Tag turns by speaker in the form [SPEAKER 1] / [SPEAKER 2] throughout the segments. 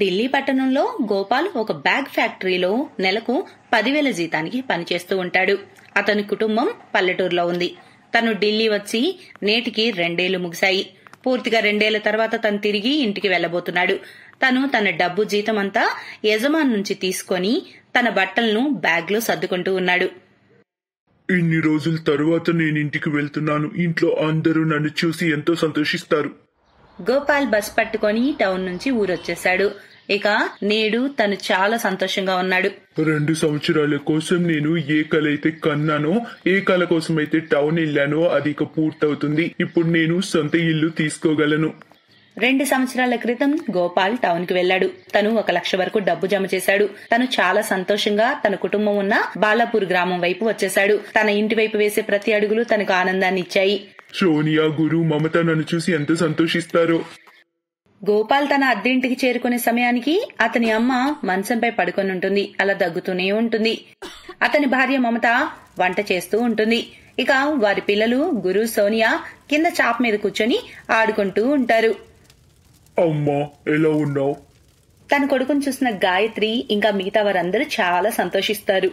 [SPEAKER 1] ఢిల్లీ పట్టణంలో గోపాల్ ఒక బ్యాగ్ ఫ్యాక్టరీలో నెలకు 10,000 జీతానికి పనిచేస్తూ ఉంటాడు. అతని కుటుంబం పల్లెటూరులో ఉంది. తను ఢిల్లీ వచ్చి నేటికి 2 ఏళ్లు ముగిశాయి. పూర్తిగా 2 ఏళ్ల తర్వాత తను తిరిగి ఇంటికి వెళ్లబోతున్నాడు. తను తన డబ్బు జీతమంతా యజమాని నుంచి తీసుకొని తన బట్టలను బ్యాగ్ లో సర్దుకుంటూ ఉన్నాడు.
[SPEAKER 2] ఇన్ని రోజుల తరువాత నేను ఇంటికి వెళ్తున్నాను. ఇంట్లో అందరూ నన్ను చూసి ఎంతో సంతోషిస్తారు.
[SPEAKER 1] గోపాల్ బస్ పట్టుకొని టౌన్ నుంచి ఊరొచ్చేశాడు. ఇక నేడు తను చాలా సంతోషంగా ఉన్నాడు.
[SPEAKER 2] 2 సంవత్సరాల కోసం నేను ఏ కళ అయితే కన్నానో, ఏ కళ కోసం అయితే టౌన్ వెళ్ళానో అది ఇక పూర్తవుతుంది. ఇప్పుడు నేను సొంత ఇల్లు తీసుకోగలను.
[SPEAKER 1] 2 సంవత్సరాల క్రితం గోపాల్ టౌన్ కి వెళ్లాడు. తను 1 లక్ష వరకు డబ్బు జమ చేశాడు. తను చాలా సంతోషంగా తన కుటుంబం ఉన్న బాలాపూర్ గ్రామం వైపు వచ్చేశాడు. తన ఇంటి వైపు వేసే ప్రతి అడుగులు తనకు ఆనందాన్ని ఇచ్చాయి.
[SPEAKER 2] సోనియా, గురు, మమత నన్ను చూసి ఎంత సంతోషిస్తారో.
[SPEAKER 1] గోపాల్ తన అద్దెంటికి చేరుకునే సమయానికి అతని అమ్మ మంచంపై పడుకొని ఉంటుంది. అలా దగ్గుతూనే ఉంటుంది. అతని భార్య మమత వంట చేస్తూ ఉంటుంది. ఇక వారి పిల్లలు గురు, సోనియా కింద చాప మీద కూర్చొని ఆడుకుంటూ ఉంటారు.
[SPEAKER 2] అమ్మా, ఎలా ఉన్నావు?
[SPEAKER 1] తన కొడుకును చూసిన గాయత్రి ఇంకా మిగతా వారందరూ చాలా సంతోషిస్తారు.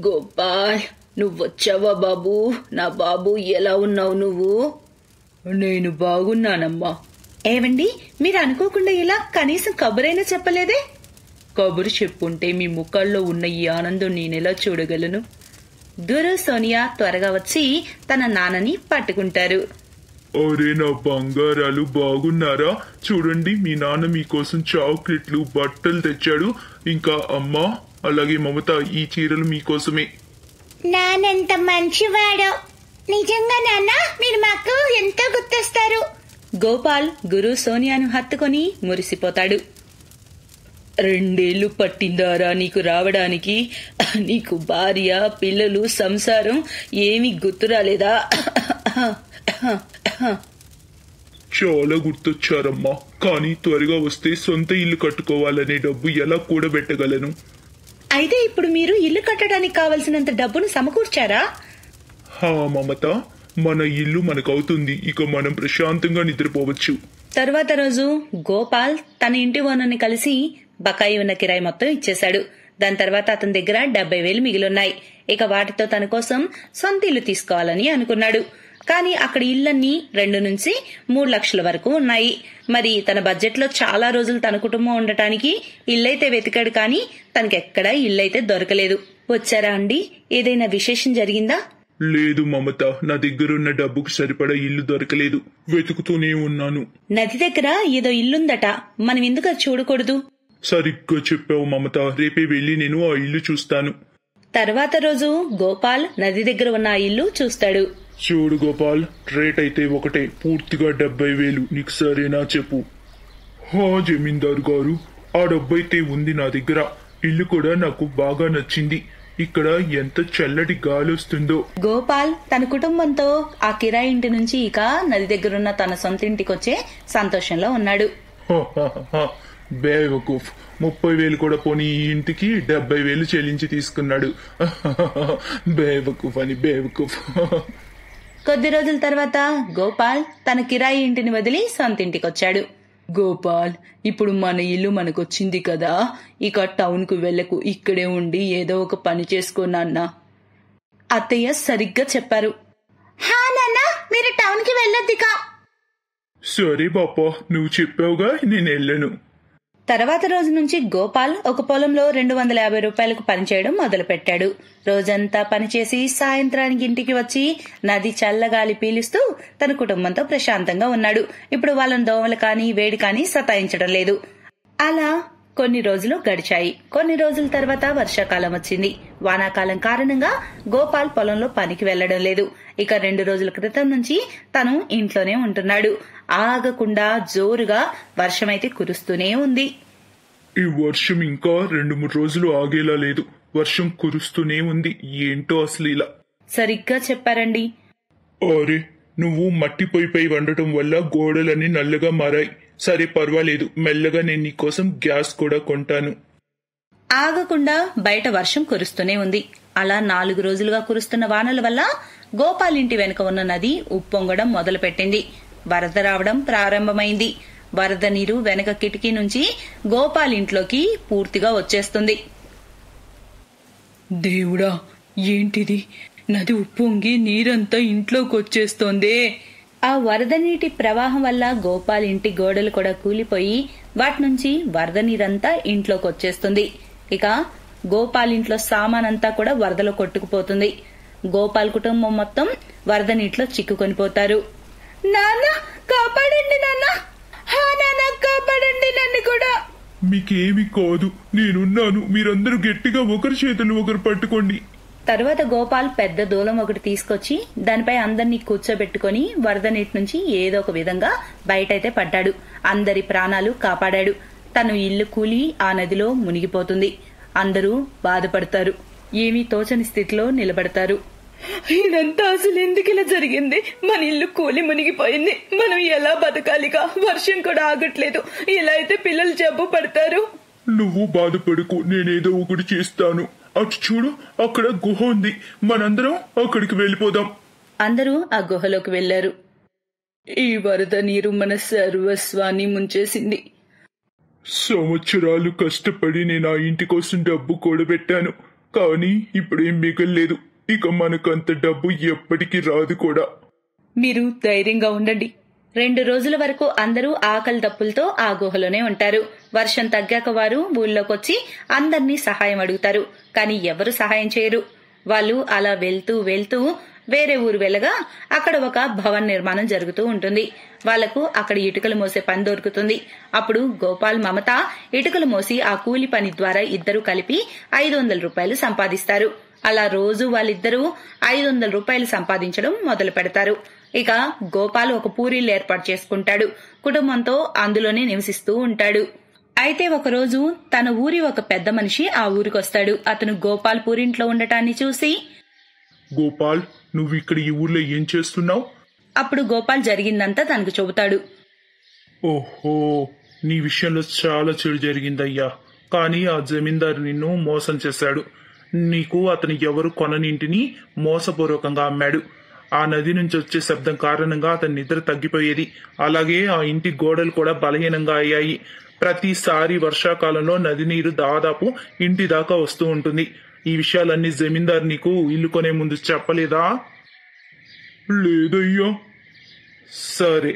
[SPEAKER 1] గోపాల్, నువ్వొచ్చావా బాబు? నా బాబు, ఎలా ఉన్నావు నువ్వు? నేను బాగున్నానమ్మా. ఏవండి, మీరు అనుకోకుండా ఇలా కనీసం కబురైనా చెప్పలేదే? కబురు చెప్పుంటే మీ ముఖాల్లో ఉన్న ఈ ఆనందం నేనెలా చూడగలను? గురు, సోనియా త్వరగా వచ్చి తన నాన్నని పట్టుకుంటారు.
[SPEAKER 2] అరే నా బంగారాలు, బాగున్నారా? చూడండి, మీ నాన్న మీకోసం చాక్లెట్లు, బట్టలు తెచ్చాడు. ఇంకా అమ్మా, అలాగే మమత, ఈ చీరలు మీకోసమే.
[SPEAKER 3] నాన్నెంత మంచివాడో. నిజంగా నాన్న, మీరు మాకు ఎంతో గుర్తొస్తారు.
[SPEAKER 1] గోపాల్ గురు, సోనియాను హత్తుకొని మురిసిపోతాడు. 2 ఏళ్లు పట్టిందారా నీకు రావడానికి? నీకు భార్య, పిల్లలు, సంసారం ఏమీ గుర్తురాలేదా?
[SPEAKER 2] చాలా గుర్తొచ్చారమ్మా. కానీ త్వరగా వస్తే సొంత ఇల్లు కట్టుకోవాలనే డబ్బు ఎలా కూడబెట్టగలను?
[SPEAKER 1] అయితే ఇప్పుడు మీరు ఇల్లు కట్టడానికి కావలసినంత డబ్బును సమకూర్చారా?
[SPEAKER 2] హా మమత, మన ఇల్లు మనకవుతుంది. ఇక మనం ప్రశాంతంగా నిద్రపోవచ్చు.
[SPEAKER 1] తరువాత రోజు గోపాల్ తన ఇంటి ఓనర్ని కలిసి బకాయి ఉన్న కిరాయి మొత్తం ఇచ్చేశాడు. దాని తర్వాత అతని దగ్గర 70,000 మిగిలిన్నాయి. ఇక వాటితో తన కోసం సొంత ఇల్లు తీసుకోవాలని అనుకున్నాడు. కానీ అక్కడ ఇళ్లన్నీ 2 నుంచి 3 లక్షల వరకు ఉన్నాయి. మరి తన బడ్జెట్ లో చాలా రోజులు తన కుటుంబం ఉండటానికి ఇల్లైతే వెతికాడు. కానీ తనకెక్కడా ఇల్లైతే దొరకలేదు. వచ్చారా అండి? ఏదైనా విశేషం జరిగిందా?
[SPEAKER 2] లేదు మమత, నా దగ్గరున్న డబ్బుకు సరిపడా ఇల్లు దొరకలేదు. వెతుకుతూనే ఉన్నాను.
[SPEAKER 1] నది దగ్గర ఏదో ఇల్లుందట, మనం ఎందుకు అది చూడకూడదు?
[SPEAKER 2] సరిగ్గా చెప్పావు మమత. రేపే వెళ్లి నేను ఆ ఇల్లు చూస్తాను.
[SPEAKER 1] తర్వాత రోజు గోపాల్ నది దగ్గర ఉన్న ఆ ఇల్లు చూస్తాడు.
[SPEAKER 2] చూడు గోపాల్, రేట్ అయితే ఒకటే, పూర్తిగా 70,000. నీకు సరేనా చెప్పు? హా జమీందారు గారు, ఆ డబ్బైతే ఉంది నా దగ్గర. ఇల్లు కూడా నాకు బాగా నచ్చింది. ఇక్కడ ఎంత చల్లటి గాలి వస్తుందో.
[SPEAKER 1] గోపాల్ తన కుటుంబంతో ఆ కిరాయి ఇంటి నుంచి ఇక నది దగ్గరున్న తన సొంత ఇంటికి వచ్చే సంతోషంలో ఉన్నాడు.
[SPEAKER 2] బేవకూఫ్, 30,000 కూడా పోనీ ఈ ఇంటికి 70,000 చెల్లించి తీసుకున్నాడు. బేవకూఫ్ అని బేవకూఫ్.
[SPEAKER 1] కొద్ది రోజుల తర్వాత గోపాల్ తన కిరాయి ఇంటిని వదిలి సొంత ఇంటికొచ్చాడు. గోపాల్, ఇప్పుడు మన ఇల్లు మనకొచ్చింది కదా, ఇక టౌన్ కు వెళ్లకు, ఇక్కడే ఉండి ఏదో ఒక పని చేసుకోనన్నా. అత్తయ్య సరిగ్గా చెప్పారు.
[SPEAKER 3] హా నాన్న, మీరు టౌన్ కి వెళ్ళొద్దికా.
[SPEAKER 2] సరే బాపా, నువ్వు చెప్పావుగా, నేను వెళ్ళను.
[SPEAKER 1] తర్వాత రోజు నుంచి గోపాల్ ఒక పొలంలో 250 రూపాయలకు పనిచేయడం మొదలు పెట్టాడు. రోజంతా పనిచేసి సాయంత్రానికి ఇంటికి వచ్చి నది చల్లగాలి పీలుస్తూ తన కుటుంబంతో ప్రశాంతంగా ఉన్నాడు. ఇప్పుడు వాళ్ళని దోమలు కానీ వేడి కానీ సతాయించడం లేదు. అలా కొన్ని రోజులు గడిచాయి. కొన్ని రోజుల తర్వాత వర్షాకాలం వచ్చింది. వానాకాలం కారణంగా గోపాల్ పొలంలో పనికి వెళ్లడం లేదు. ఇక 2 రోజుల క్రితం నుంచి తను ఇంట్లోనే ఉంటున్నాడు. ఆగకుండా జోరుగా వర్షమైతే కురుస్తూనే ఉంది.
[SPEAKER 2] ఈ వర్షం ఇంకా 2-3 రోజులు ఆగేలా లేదు. వర్షం కురుస్తూనే ఉంది. ఏంటో అసలు ఇలా.
[SPEAKER 1] సరిగ్గా చెప్పారండి.
[SPEAKER 2] అరే, నువ్వు మట్టి పొయ్యిపై వండటం వల్ల గోడలన్నీ నల్లగా మారాయి. సరే పర్వాలేదు, మెల్లగా నేను నీకోసం గ్యాస్ కూడా కొంటాను.
[SPEAKER 1] ఆగకుండా బయట వర్షం కురుస్తూనే ఉంది. అలా 4 రోజులుగా కురుస్తున్న వానల వల్ల గోపాల్ ఇంటి వెనుక ఉన్న నది ఉప్పొంగడం మొదలుపెట్టింది. వరద రావడం ప్రారంభమైంది. వరద నీరు వెనక కిటికీ నుంచి గోపాల్ ఇంట్లోకి పూర్తిగా వచ్చేస్తుంది.
[SPEAKER 4] దేవుడా, ఏంటిది? నది ఉప్పొంగి నీరంతా ఇంట్లోకి వచ్చేస్తోందే.
[SPEAKER 1] ఆ వరద నీటి ప్రవాహం వల్ల గోపాల్ ఇంటి గోడలు కూడా కూలిపోయి వాటి నుంచి వరద నీరంతా ఇంట్లోకి వచ్చేస్తుంది. ఇక గోపాల్ ఇంట్లో సామానంతా కూడా వరదలో కొట్టుకుపోతుంది. గోపాల్ కుటుంబం మొత్తం వరద నీటిలో చిక్కుకొని పోతారు. నాన్న కాపాడండి, నాన్న కాపాడండి, నన్ను కూడా.
[SPEAKER 2] మీకేమి కాదు, నేనున్నాను. మీరందరూ గట్టిగా ఒకరి చేతులు ఒకరు పట్టుకోండి.
[SPEAKER 1] తరువాత గోపాల్ పెద్ద దూలం ఒకటి తీసుకొచ్చి దానిపై అందరినీ కూర్చోబెట్టుకుని వరద నీటి నుంచి ఏదో ఒక విధంగా బయటైతే పడ్డాడు. అందరి ప్రాణాలు కాపాడాడు. తను ఇల్లు కూలి ఆ నదిలో మునిగిపోతుంది. అందరూ బాధపడతారు. ఏమీ తోచని స్థితిలో నిలబడతారు.
[SPEAKER 4] ఇదంతా అసలు ఎందుకు ఇలా జరిగింది? మన ఇల్లు కూలి మునిగిపోయింది. మనం ఎలా బతకాలిగా? వర్షం కూడా ఆగట్లేదు. ఇలా అయితే పిల్లలు జబ్బు పడతారు.
[SPEAKER 2] నువ్వు బాధపడుకు, నేనేదో ఒకటి చేస్తాను. అటు చూడు, అక్కడ గుహ ఉంది. మనందరం అక్కడికి వెళ్ళిపోదాం.
[SPEAKER 1] అందరూ ఆ గుహలోకి వెళ్లారు.
[SPEAKER 4] ఈ వరద నీరు మన సర్వస్వాన్ని ముంచేసింది.
[SPEAKER 2] సంవత్సరాలు కష్టపడి నేను ఆ ఇంటి కోసం డబ్బు కూడబెట్టాను. కానీ ఇప్పుడేం మిగల్లేదు. ఇక మనకంత డబ్బు ఎప్పటికీ రాదు కూడా.
[SPEAKER 4] మీరు ధైర్యంగా ఉండండి.
[SPEAKER 1] 2 రోజుల వరకు అందరూ ఆకలి దప్పులతో ఆ గుహలోనే ఉంటారు. వర్షం తగ్గాక వారు ఊళ్ళోకొచ్చి అందర్నీ సహాయం అడుగుతారు. కానీ ఎవరు సహాయం చేయరు. వాళ్ళు అలా వెళ్తూ వెళ్తూ వేరే ఊరు వెళ్ళగా అక్కడ ఒక భవన్ నిర్మాణం జరుగుతూ ఉంటుంది. వాళ్లకు అక్కడ ఇటుకలు మోసే పని దొరుకుతుంది. అప్పుడు గోపాల్, మమత ఇటుకలు మోసి ఆ కూలి పని ద్వారా ఇద్దరు కలిపి 500 రూపాయలు సంపాదిస్తారు. అలా రోజు వాళ్ళిద్దరూ 500 రూపాయలు సంపాదించడం మొదలు పెడతారు. ఇక గోపాల్ ఒక పూరీలు ఏర్పాటు చేసుకుంటాడు. కుటుంబంతో అందులోనే నివసిస్తూ ఉంటాడు. అయితే ఒకరోజు తన ఊరి ఒక పెద్ద మనిషి ఆ ఊరికొస్తాడు. అతను గోపాల్ పూరింట్లో ఉండటాన్ని చూసి,
[SPEAKER 2] గోపాల్, నువ్వు ఇక్కడ ఈ ఊర్లో ఏం చేస్తున్నావు?
[SPEAKER 1] అప్పుడు గోపాల్ జరిగిందంతా తనకు చెబుతాడు.
[SPEAKER 2] ఓహో, నీ విషయంలో చాలా చెడు జరిగిందయ్యా. కానీ ఆ జమీందారు నిన్ను మోసం చేశాడు. నీకు అతను ఎవరు కొనని ఇంటిని మోసపూర్వకంగా అమ్మాడు. ఆ నది నుంచి వచ్చే శబ్దం కారణంగా అతని నిద్ర తగ్గిపోయేది. అలాగే ఆ ఇంటి గోడలు కూడా బలహీనంగా అయ్యాయి. ప్రతిసారి వర్షాకాలంలో నది నీరు దాదాపు ఇంటి దాకా వస్తూ ఉంటుంది. ఈ విషయాలన్నీ జమీందారు నీకు ఇల్లు కొనే ముందు చెప్పలేదా? లేదయ్యా. సరే,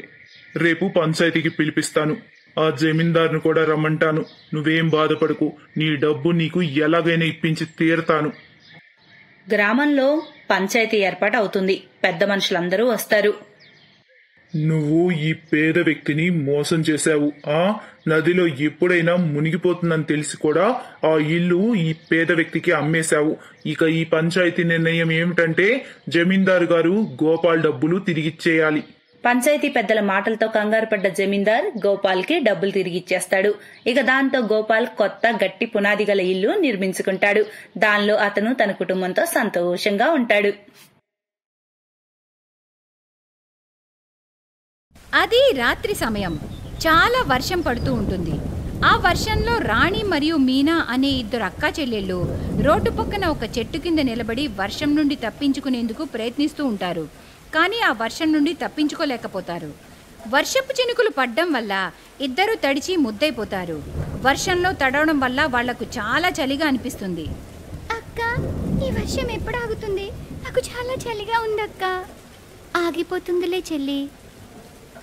[SPEAKER 2] రేపు పంచాయతీకి పిలిపిస్తాను. ఆ జమీందారును కూడా రమ్మంటాను. నువ్వేం బాధపడకు, నీ డబ్బు నీకు ఎలాగైనా ఇప్పించి తీరతాను.
[SPEAKER 1] గ్రామంలో పంచాయతీ ఏర్పాటు అవుతుంది. పెద్ద మనుషులందరూ వస్తారు.
[SPEAKER 2] నువ్వు ఈ పేద వ్యక్తిని మోసం చేశావు. ఆ నదిలో ఎప్పుడైనా మునిగిపోతుందని తెలిసి కూడా ఆ ఇల్లు ఈ పేద వ్యక్తికి అమ్మేశావు. ఇక ఈ పంచాయతీ నిర్ణయం ఏమిటంటే జమీందారు గారు గోపాల్ డబ్బులు తిరిగిచ్చేయాలి.
[SPEAKER 1] పంచాయతీ పెద్దల మాటలతో కంగారు పడ్డ జమీందార్ గోపాల్ కి డబ్బులు తిరిగిచ్చేస్తాడు. ఇక దాంతో గోపాల్ కొత్త గట్టి పునాది గల ఇల్లు నిర్మించుకుంటాడు. దానిలో అతను తన కుటుంబంతో సంతోషంగా ఉంటాడు.
[SPEAKER 5] అది రాత్రి సమయం. చాలా వర్షం పడుతూ ఉంటుంది. ఆ వర్షంలో రాణి మరియు మీనా అనే ఇద్దరు అక్కా చెల్లెళ్ళు రోడ్డు పక్కన ఒక చెట్టు కింద నిలబడి వర్షం నుండి తప్పించుకునేందుకు ప్రయత్నిస్తూ ఉంటారు. కానీ ఆ వర్షం నుండి తప్పించుకోలేకపోతారు. వర్షపు చినుకులు పడ్డం వల్ల ఇద్దరు తడిచి ముద్దైపోతారు. వర్షంలో తడవడం వల్ల వాళ్లకు చాలా చలిగా అనిపిస్తుంది.
[SPEAKER 3] అక్క, ఈ వర్షం ఎప్పుడు ఆగుతుంది? నాకు చాలా చలిగా ఉందక్క. ఆగిపోతుందిలే చెల్లి.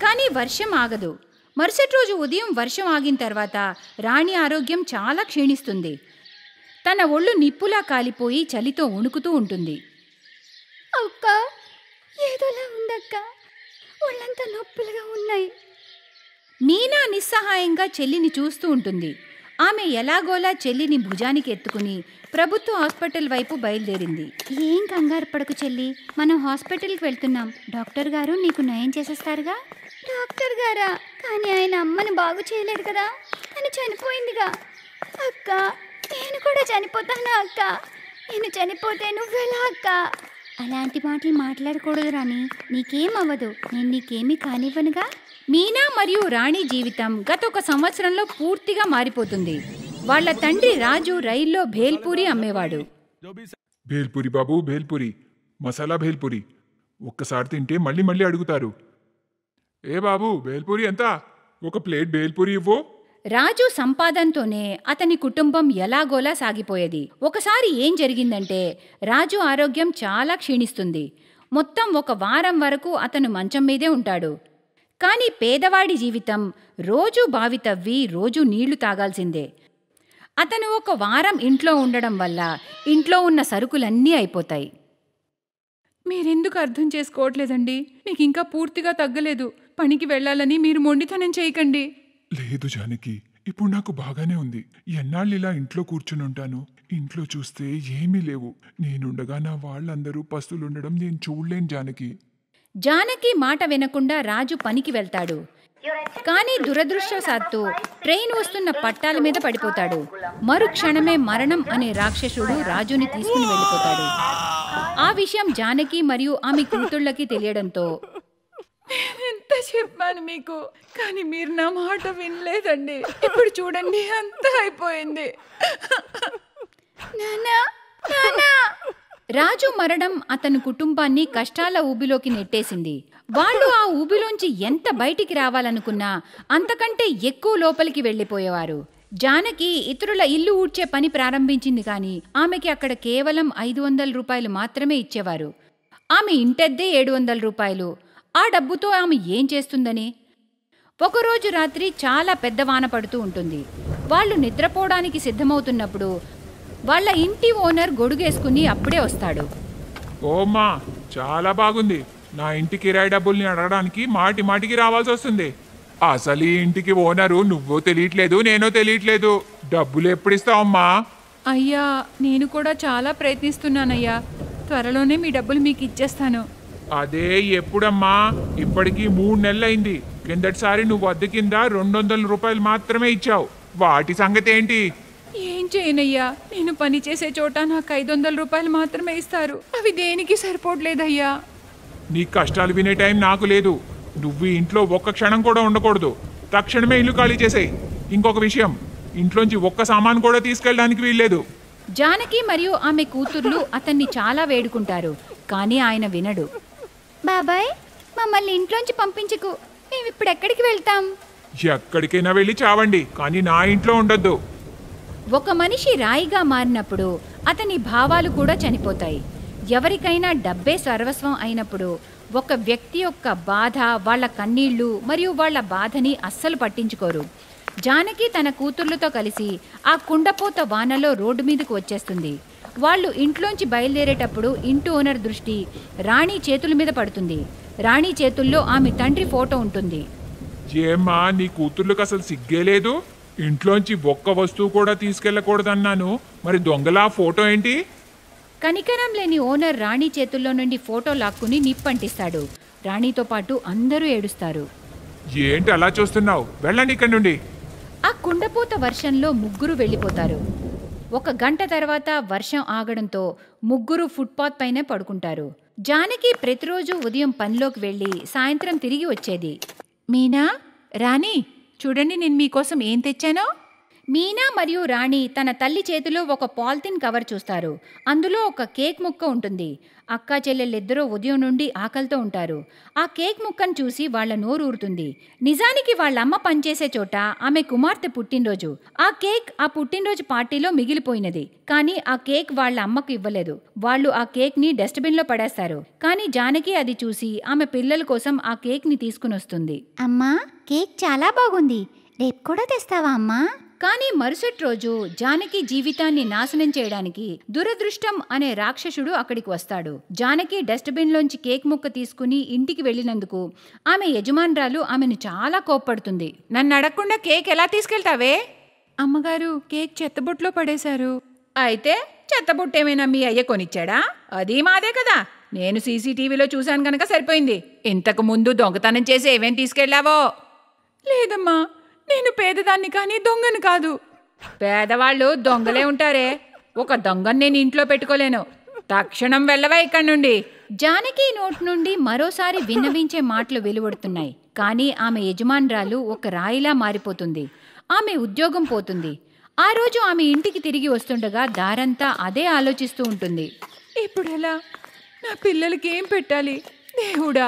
[SPEAKER 5] కానీ వర్షం ఆగదు. మరుసటి రోజు ఉదయం వర్షం ఆగిన తర్వాత రాణి ఆరోగ్యం చాలా క్షీణిస్తుంది. తన ఒళ్ళు నిప్పులా కాలిపోయి చలితో వణుకుతూ ఉంటుంది.
[SPEAKER 3] అక్క, ఏదోలా ఉందక్క. ఒళ్ళంతా నొప్పులుగా ఉన్నాయి.
[SPEAKER 5] మీనా నిస్సహాయంగా చెల్లిని చూస్తూ ఉంటుంది. ఆమె ఎలాగోలా చెల్లిని భుజానికి ఎత్తుకుని ప్రభుత్వ హాస్పిటల్ వైపు బయలుదేరింది.
[SPEAKER 3] ఏం కంగారు పడకు చెల్లి, మనం హాస్పిటల్కి వెళ్తున్నాం. డాక్టర్ గారు నీకు నయం చేసేస్తారుగా. డాక్టర్ గారా? కానీ ఆయన అమ్మని బాగు చేయలేరు కదా. తను చనిపోయిందిగా. అక్క, నేను కూడా చనిపోతానా అక్క? నేను చనిపోతే నువ్వెలా అక్క? అలాంటి మాటలు మాట్లాడకూడదు రాణి. నీకేం అవ్వదు, నేను నీకేమీ కానివ్వనుగా.
[SPEAKER 5] మీనా మరియు రాణి జీవితం గత 1 సంవత్సరంలో పూర్తిగా మారిపోతుంది. వాళ్ల తండ్రి రాజు రైల్లో భేల్పూరి అమ్మేవాడు.
[SPEAKER 6] భేల్పూరి బాబు, భేల్పూరి, మసాలా భేల్పూరి. ఒక్కసారి తింటే మళ్ళీ మళ్ళీ అడుగుతారు. ఏ బాబు, భేల్పూరి ఎంత? ఒక ప్లేట్ భేల్పూరి ఇవ్వు.
[SPEAKER 5] రాజు సంపాదనతోనే అతని కుటుంబం ఎలాగోలా సాగిపోయేది. ఒకసారి ఏం జరిగిందంటే రాజు ఆరోగ్యం చాలా క్షీణిస్తుంది. మొత్తం ఒక వారం వరకు అతను మంచం మీదే ఉంటాడు. కానీ పేదవాడి జీవితం రోజూ బావి తవ్వి రోజూ నీళ్లు తాగాల్సిందే. అతను ఒక వారం ఇంట్లో ఉండడం వల్ల ఇంట్లో ఉన్న సరుకులన్నీ అయిపోతాయి.
[SPEAKER 7] మీరెందుకు అర్థం చేసుకోవట్లేదండి? మీకు ఇంకా పూర్తిగా తగ్గలేదు. పనికి వెళ్ళాలని మీరు మొండితనం చేయకండి.
[SPEAKER 6] లేదు జానకి, ఇప్పుడు నాకు బాగానే ఉంది. ఎన్నాళ్ళు ఇలా ఇంట్లో కూర్చుని ఉంటాను? ఇంట్లో చూస్తే ఏమీ లేవు. నేనుండగా నా వాళ్ళందరూ పస్తులుండడం నేను చూడలేను జానకి.
[SPEAKER 5] జానకి మాట వినకుండా రాజు పనికి వెళ్తాడు. కానీ దురదృష్టవశాత్తు ట్రైన్ వస్తున్న పట్టాల మీద పడిపోతాడు. మరుక్షణమే మరణం అనే రాక్షసుడు రాజుని తీసుకుని వెళ్ళిపోతాడు. ఆ విషయం జానకి మరియు ఆమె కూతుళ్ళకి తెలియడంతో,
[SPEAKER 7] ఎంత చెప్పాను మీకు, కానీ మీరు నా మాట వినలేదండి. ఇప్పుడు చూడండి, అంతా అయిపోయింది.
[SPEAKER 3] నాన్నా, నాన్నా.
[SPEAKER 5] రాజు మరణం అతని కుటుంబాన్ని కష్టాల ఊబిలోకి నెట్టేసింది. వాళ్ళు ఆ ఊబిలోంచి ఎంత బయటికి రావాలనుకున్నా అంతకంటే ఎక్కువ లోపలికి వెళ్ళిపోయేవారు. జానకి ఇతరుల ఇల్లు ఊడ్చే పని ప్రారంభించింది, కానీ ఆమెకి అక్కడ కేవలం 500 రూపాయలు మాత్రమే ఇచ్చేవారు. ఆమె ఇంటద్దే 700 రూపాయలు. ఆ డబ్బుతో ఆమె ఏం చేస్తుందని? ఒకరోజు రాత్రి చాలా పెద్ద వాన పడుతూ ఉంటుంది. వాళ్ళు నిద్రపోవడానికి సిద్ధమవుతున్నప్పుడు వాళ్ళ ఇంటి ఓనర్ గొడుగేసుకుని అప్పుడే వస్తాడు.
[SPEAKER 6] ఓమ్మా, చాలా బాగుంది. నా ఇంటి కిరాయి డబ్బుల్ని అడగడానికి మాటి మాటికి రావాల్సి వస్తుంది. అసలు ఈ ఇంటికి ఓనరు నువ్వో తెలియట్లేదు, నేనో తెలియట్లేదు. డబ్బులు ఎప్పుడిస్తావమ్మా?
[SPEAKER 7] అయ్యా, నేను కూడా చాలా ప్రయత్నిస్తున్నానయ్యా. త్వరలోనే మీ డబ్బులు మీకు ఇచ్చేస్తాను.
[SPEAKER 6] అదే ఎప్పుడమ్మా? ఇప్పటికీ 3 నెలలైంది. కిందటిసారి నువ్వు అద్దె కింద 200 రూపాయలు మాత్రమే ఇచ్చావు. వాటి సంగతి ఏంటి?
[SPEAKER 7] ఏం చేయనయ్యా, నేను పని చేసే చోట నాకు 500 రూపాయలు మాత్రమే ఇస్తారు. అవి దేనికి సరిపోవట్లేదయ్యా.
[SPEAKER 6] నీ కష్టాలు వినే టైం నాకు లేదు. నువ్వు ఈ ఇంట్లో ఒక్క క్షణం కూడా ఉండకూడదు. తక్షణమే ఇల్లు ఖాళీ చేసేయి. ఇంకొక విషయం, ఇంట్లోంచి ఒక్క సామాను కూడా తీసుకెళ్ళడానికి వీల్లేదు.
[SPEAKER 5] జానకి మరియు ఆమె కూతుర్లు అతన్ని చాలా వేడుకుంటారు, కానీ ఆయన వినడు.
[SPEAKER 3] బాబాయ్, మమ్మల్ని ఇంట్లోంచి పంపించకు. మేము ఇప్పుడు ఎక్కడికి వెళ్తాం?
[SPEAKER 6] ఎక్కడికైనా వెళ్ళి చావండి, కానీ నా ఇంట్లో ఉండొద్దు.
[SPEAKER 5] ఒక మనిషి రాయిగా మారినప్పుడు అతని భావాలు కూడా చనిపోతాయి. ఎవరికైనా డబ్బే సర్వస్వం అయినప్పుడు ఒక వ్యక్తి యొక్క బాధ, వాళ్ళ కన్నీళ్లు మరియు వాళ్ళ బాధని అస్సలు పట్టించుకోరు. జానకి తన కూతుర్లతో కలిసి ఆ కుండపోత వానలో రోడ్డు మీదకు వచ్చేస్తుంది. వాళ్ళు ఇంట్లోంచి బయలుదేరేటప్పుడు ఇంటి ఓనర్ దృష్టి రాణి చేతుల మీద పడుతుంది. రాణి చేతుల్లో ఆమె తండ్రి ఫోటో ఉంటుంది.
[SPEAKER 6] ఏమ్మా, నీ కూతుర్లకు అసలు సిగ్గే లేదు? ఇంట్లోంచి ఒక్క వస్తువు కూడా తీసుకెళ్ళకూడదన్నాను, మరి దొంగలా ఫోటో ఏంటి?
[SPEAKER 5] కనికరం లేని ఓనర్ రాణి చేతుల్లో నుండి ఫోటో లాక్కుని నిప్పంటిస్తాడు. రాణితో పాటు అందరూ ఏడుస్తారు.
[SPEAKER 6] ఏంటి అలా చూస్తున్నావు? వెళ్ళండి ఇక్కడి నుండి.
[SPEAKER 5] ఆ కుండపోత వర్షంలో ముగ్గురు వెళ్ళిపోతారు. 1 గంట తర్వాత వర్షం ఆగడంతో ముగ్గురు ఫుట్పాత్ పైనే పడుకుంటారు. జానకి ప్రతిరోజు ఉదయం పనిలోకి వెళ్ళి సాయంత్రం తిరిగి వచ్చేది.
[SPEAKER 7] మీనా, రాణి, చూడండి నేను మీకోసం ఏం తెచ్చానో.
[SPEAKER 5] మీనా మరియు రాణి తన తల్లి చేతిలో ఒక పాలిథిన్ కవర్ చూస్తారు. అందులో ఒక కేక్ ముక్క ఉంటుంది. అక్కా చెల్లెళ్ళిద్దరూ ఉదయం నుండి ఆకలితో ఉంటారు. ఆ కేక్ ముక్కను చూసి వాళ్ళ నోరు ఊరుతుంది. నిజానికి వాళ్ళమ్మ పనిచేసే చోట ఆమె కుమార్తె పుట్టినరోజు. ఆ కేక్ ఆ పుట్టినరోజు పార్టీలో మిగిలిపోయినది. కానీ ఆ కేక్ వాళ్ళ అమ్మకు ఇవ్వలేదు. వాళ్ళు ఆ కేక్ని డస్ట్బిన్లో పడేస్తారు. కానీ జానకి అది చూసి ఆమె పిల్లల కోసం ఆ కేక్ని తీసుకుని వస్తుంది.
[SPEAKER 3] అమ్మా, కేక్ చాలా బాగుంది. రేపు కూడా తెస్తావా అమ్మా?
[SPEAKER 5] కానీ మరుసటి రోజు జానకి జీవితాన్ని నాశనం చేయడానికి దురదృష్టం అనే రాక్షసుడు అక్కడికి వస్తాడు. జానకి డస్ట్బిన్లోంచి కేక్ ముక్క తీసుకుని ఇంటికి వెళ్ళినందుకు ఆమె యజమానురాలు ఆమెను చాలా కోప్పడుతుంది.
[SPEAKER 7] నన్ను అడగకుండా కేక్ ఎలా తీసుకెళ్తావే? అమ్మగారు, కేక్ చెత్తబుట్లో పడేశారు.
[SPEAKER 5] అయితే చెత్తబుట్టేమైనా మీ అయ్య కొనిచ్చాడా? అది మాదే కదా. నేను సీసీటీవీలో చూశాను కనుక సరిపోయింది. ఇంతకు ముందు దొంగతనం చేసి ఏమేం తీసుకెళ్లావో?
[SPEAKER 7] లేదమ్మా, నేను పేదదాన్ని కానీ దొంగను కాదు.
[SPEAKER 5] పేదవాళ్ళు దొంగలే ఉంటారే. ఒక దొంగను నేను ఇంట్లో పెట్టుకోలేను. తక్షణం వెళ్ళవా ఇక్కడి నుండి. జానకి నోటి నుండి మరోసారి విన్నవించే మాటలు వెలువడుతున్నాయి. కానీ ఆమె యజమానురాలు ఒక రాయిలా మారిపోతుంది. ఆమె ఉద్యోగం పోతుంది. ఆ రోజు ఆమె ఇంటికి తిరిగి వస్తుండగా దారంతా అదే ఆలోచిస్తూ ఉంటుంది.
[SPEAKER 7] ఇప్పుడు ఎలా? నా పిల్లలకి ఏం పెట్టాలి? దేవుడా,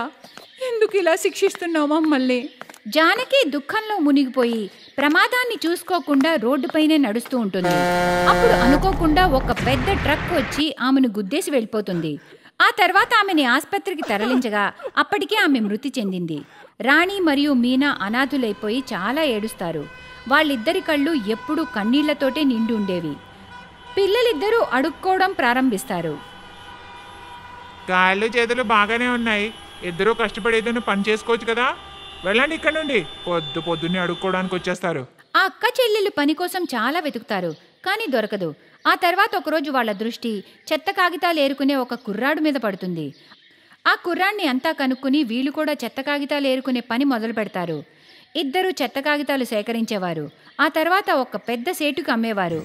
[SPEAKER 7] ఎందుకు ఇలా శిక్షిస్తున్నావు మమ్మల్ని?
[SPEAKER 5] జానకి దుఃఖంలో మునిగిపోయి ప్రమాదాన్ని చూసుకోకుండా రోడ్డుపైనే నడుస్తూ ఉంటుంది. అప్పుడు అనుకోకుండా ఒక పెద్ద ట్రక్ వచ్చి ఆమెను గుద్దేసి వెళ్ళిపోతుంది. ఆ తర్వాత ఆమెని ఆసుపత్రికి తరలించగా అప్పటికే ఆమె మృతి చెందింది. రాణి మరియు మీనా అనాథులైపోయి చాలా ఏడుస్తారు. వాళ్ళిద్దరి కళ్ళు ఎప్పుడూ కన్నీళ్లతోటే నిండి ఉండేవి. పిల్లలిద్దరూ అడుక్కోవడం ప్రారంభిస్తారు.
[SPEAKER 6] కాళ్ళు చేతులు బాగానే ఉన్నాయి, ఇద్దరూ కష్టపడి ఏదైనా పని చేసుకోవచ్చు కదా, వెళ్ళండి ఇక్కడ నుండి, పొద్దున్నే అడుక్కోవడానికి వచ్చేస్తారు.
[SPEAKER 5] ఆ అక్క చెల్లెళ్ళు పని కోసం చాలా వెతుకుతారు, కానీ దొరకదు. ఆ తర్వాత ఒకరోజు వాళ్ళ దృష్టి చెత్త కాగితాలు ఏరుకునే ఒక కుర్రాడు మీద పడుతుంది. ఆ కుర్రాడిని అంతా కనుక్కుని వీళ్ళు కూడా చెత్త కాగితాలు ఏరుకునే పని మొదలు పెడతారు. ఇద్దరు చెత్త కాగితాలు సేకరించేవారు. ఆ తర్వాత ఒక పెద్ద సేటుకు అమ్మేవారు.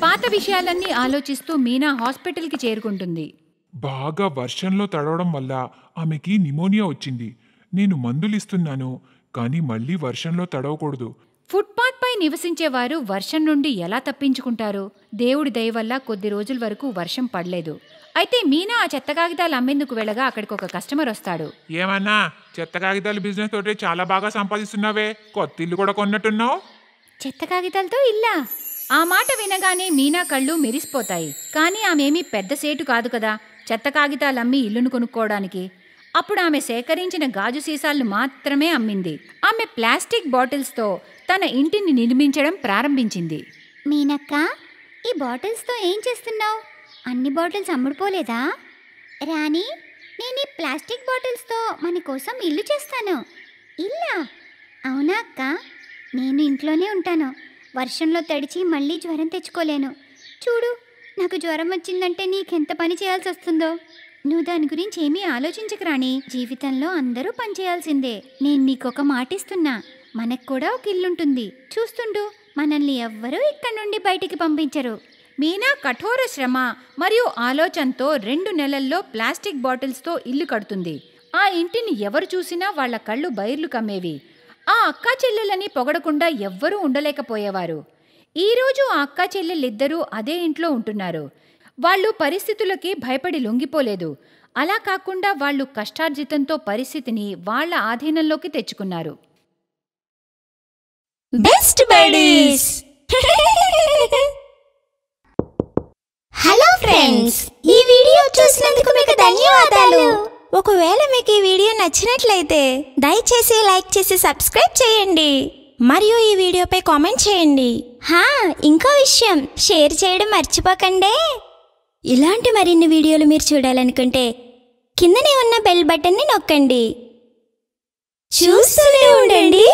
[SPEAKER 5] పాత విషయాలన్నీ ఆలోచిస్తూ మీనా హాస్పిటల్కి చేరుకుంటుంది.
[SPEAKER 6] బాగా వర్షంలో తడవడం వల్ల ఆమెకి నిమోనియా వచ్చింది. నేను మందులు ఇస్తున్నాను, కానీ మళ్ళీ వర్షంలో తడవకూడదు.
[SPEAKER 5] ఫుట్పాత్ పై నివసించేవారు వర్షం నుండి ఎలా తప్పించుకుంటారు? దేవుడి దయ వల్ల కొద్ది రోజుల వరకు వర్షం పడలేదు. అయితే మీనా ఆ చెత్త కాగితాలు అమ్మేందుకు వెళ్ళగా అక్కడికి ఒక కస్టమర్ వస్తాడు.
[SPEAKER 6] ఏమన్నా చెత్త కాగితాల బిజినెస్ తోటి చాలా బాగా సంపాదిస్తున్నావే, కొత్త ఇల్లు కూడా కొన్నట్టున్నావు.
[SPEAKER 3] చెత్త కాగితాలతో ఇల్లా?
[SPEAKER 5] ఆ మాట వినగానే మీనా కళ్ళు మెరిసిపోతాయి. కానీ ఆమెమీ పెద్ద సేటు కాదు కదా చెత్త కాగితాలమ్మి ఇల్లును కొనుక్కోవడానికి. అప్పుడు ఆమె సేకరించిన గాజు సీసాలను మాత్రమే అమ్మింది. ఆమె ప్లాస్టిక్ బాటిల్స్తో తన ఇంటిని నిర్మించడం ప్రారంభించింది.
[SPEAKER 3] మీనక్క, ఈ బాటిల్స్తో ఏం చేస్తున్నావు? అన్ని బాటిల్స్ అమ్ముడుపోలేదా? రాణి, నేను ఈ ప్లాస్టిక్ బాటిల్స్తో మన కోసం ఇల్లు చేస్తాను. ఇల్లా? అవునా అక్క? నేను ఇంట్లోనే ఉంటాను. వర్షంలో తడిచి మళ్ళీ జ్వరం తెచ్చుకోలేను. చూడు, నాకు జ్వరం వచ్చిందంటే నీకెంత పని చేయాల్సి వస్తుందో. నువ్వు దాని గురించి ఏమీ ఆలోచించకు రాణి. జీవితంలో అందరూ పని చేయాల్సిందే. నేను నీకొక మాట ఇస్తున్నా, మనకు కూడా ఒక ఇల్లుంటుంది. చూస్తుండు, మనల్ని ఎవ్వరూ ఇక్కడి నుండి బయటికి పంపించరు.
[SPEAKER 5] మీనా కఠోర శ్రమ మరియు ఆలోచనతో 2 నెలల్లో ప్లాస్టిక్ బాటిల్స్తో ఇల్లు కడుతుంది. ఆ ఇంటిని ఎవరు చూసినా వాళ్ల కళ్ళు బైర్లు కమ్మేవి. ఆ అక్కా చెల్లెలని పొగడకుండా ఎవ్వరూ ఉండలేకపోయేవారు. ఈరోజు ఆ అక్కా చెల్లెలిద్దరూ అదే ఇంట్లో ఉంటున్నారు. వాళ్ళు పరిస్థితులకి భయపడి లొంగిపోలేదు. అలా కాకుండా వాళ్ళు కష్టార్జితంతో పరిస్థితిని వాళ్ల ఆధీనంలోకి తెచ్చుకున్నారు.
[SPEAKER 8] Best buddies. హలో ఫ్రెండ్స్, ఈ వీడియో చూసినందుకు మీకు ధన్యవాదాలు. ఒకవేళ మీకు ఈ వీడియో నచ్చినట్లయితే దయచేసి లైక్ చేసి సబ్స్క్రైబ్ చేయండి మరియు ఈ వీడియోపై కామెంట్ చేయండి. ఇంకో విషయం, షేర్ చేయడం మర్చిపోకండి. ఇలాంటి మరిన్ని వీడియోలు మీరు చూడాలనుకుంటే కిందనే ఉన్న బెల్ బటన్ని నొక్కండి. చూస్తూనే ఉండండి